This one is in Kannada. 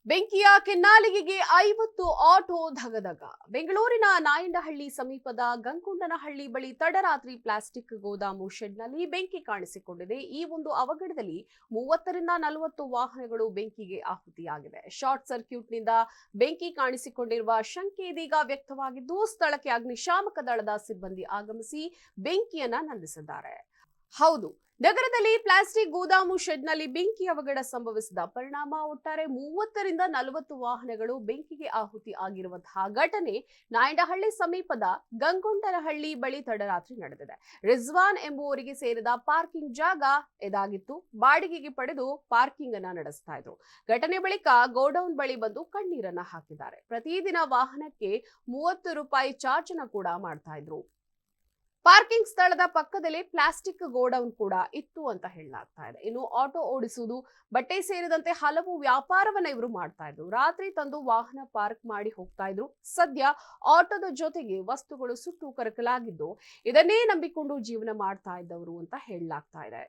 ಬೆಂಕಿಯ ಕೆನ್ನಾಲಿಗೆಗೆ 50 ಆಟೋ ಧಗಧಗ. ಬೆಂಗಳೂರಿನ ನಾಯಂಡಹಳ್ಳಿ ಸಮೀಪದ ಗಂಗೊಂಡನಹಳ್ಳಿ ಬಳಿ ತಡರಾತ್ರಿ ಪ್ಲಾಸ್ಟಿಕ್ ಗೋದಾಮು ಶೆಡ್ನಲ್ಲಿ ಬೆಂಕಿ ಕಾಣಿಸಿಕೊಂಡಿದೆ. ಈ ಒಂದು ಅವಘಡದಲ್ಲಿ 30 ರಿಂದ 40 ವಾಹನಗಳು ಬೆಂಕಿಗೆ ಆಹುತಿಯಾಗಿವೆ. ಶಾರ್ಟ್ ಸರ್ಕ್ಯೂಟ್ನಿಂದ ಬೆಂಕಿ ಕಾಣಿಸಿಕೊಂಡಿರುವ ಶಂಕೆ ಇದೀಗ ವ್ಯಕ್ತವಾಗಿದ್ದು, ಸ್ಥಳಕ್ಕೆ ಅಗ್ನಿಶಾಮಕ ದಳದ ಸಿಬ್ಬಂದಿ ಆಗಮಿಸಿ ಬೆಂಕಿಯನ್ನ ನಂದಿಸಿದ್ದಾರೆ. ಹೌದು, ನಗರದಲ್ಲಿ ಪ್ಲಾಸ್ಟಿಕ್ ಗೋದಾಮು ಶೆಡ್ನಲ್ಲಿ ಬೆಂಕಿ ಅವಘಡ ಸಂಭವಿಸಿದ ಪರಿಣಾಮ ಒಟ್ಟಾರೆ 30 ರಿಂದ 40 ವಾಹನಗಳು ಬೆಂಕಿಗೆ ಆಹುತಿ ಆಗಿರುವಂತಹ ಘಟನೆ ನಾಯಂಡಹಳ್ಳಿ ಸಮೀಪದ ಗಂಗೊಂಡನಹಳ್ಳಿ ಬಳಿ ತಡರಾತ್ರಿ ನಡೆದಿದೆ. ರಿಜ್ವಾನ್ ಎಂಬುವರಿಗೆ ಸೇರಿದ ಪಾರ್ಕಿಂಗ್ ಜಾಗ ಇದಾಗಿತ್ತು. ಬಾಡಿಗೆಗೆ ಪಡೆದು ಪಾರ್ಕಿಂಗ್ ಅನ್ನ ನಡೆಸ್ತಾ ಇದ್ರು. ಘಟನೆ ಬಳಿಕ ಗೋಡೌನ್ ಬಳಿ ಬಂದು ಕಣ್ಣೀರನ್ನ ಹಾಕಿದ್ದಾರೆ. ಪ್ರತಿದಿನ ವಾಹನಕ್ಕೆ 30 ರೂಪಾಯಿ ಚಾರ್ಜ್ ಅನ್ನ ಕೂಡ ಮಾಡ್ತಾ ಇದ್ರು. ಪಾರ್ಕಿಂಗ್ ಸ್ಥಳದ ಪಕ್ಕದಲ್ಲಿ ಪ್ಲಾಸ್ಟಿಕ್ ಗೋಡೌನ್ ಕೂಡ ಇತ್ತು ಅಂತ ಹೇಳಲಾಗ್ತಾ ಇದೆ. ಇನ್ನು ಆಟೋ ಓಡಿಸುವುದು, ಬಟ್ಟೆ ಸೇರಿದಂತೆ ಹಲವು ವ್ಯಾಪಾರವನ್ನ ಇವರು ಮಾಡ್ತಾ ಇದ್ರು. ರಾತ್ರಿ ತಂದು ವಾಹನ ಪಾರ್ಕ್ ಮಾಡಿ ಹೋಗ್ತಾ ಇದ್ರು. ಸದ್ಯ ಆಟೋದ ಜೊತೆಗೆ ವಸ್ತುಗಳು ಸುಟ್ಟು ಕರಕಲಾಗಿದ್ದು, ಇದನ್ನೇ ನಂಬಿಕೊಂಡು ಜೀವನ ಮಾಡ್ತಾ ಇದ್ದವರು ಅಂತ ಹೇಳಲಾಗ್ತಾ ಇದೆ.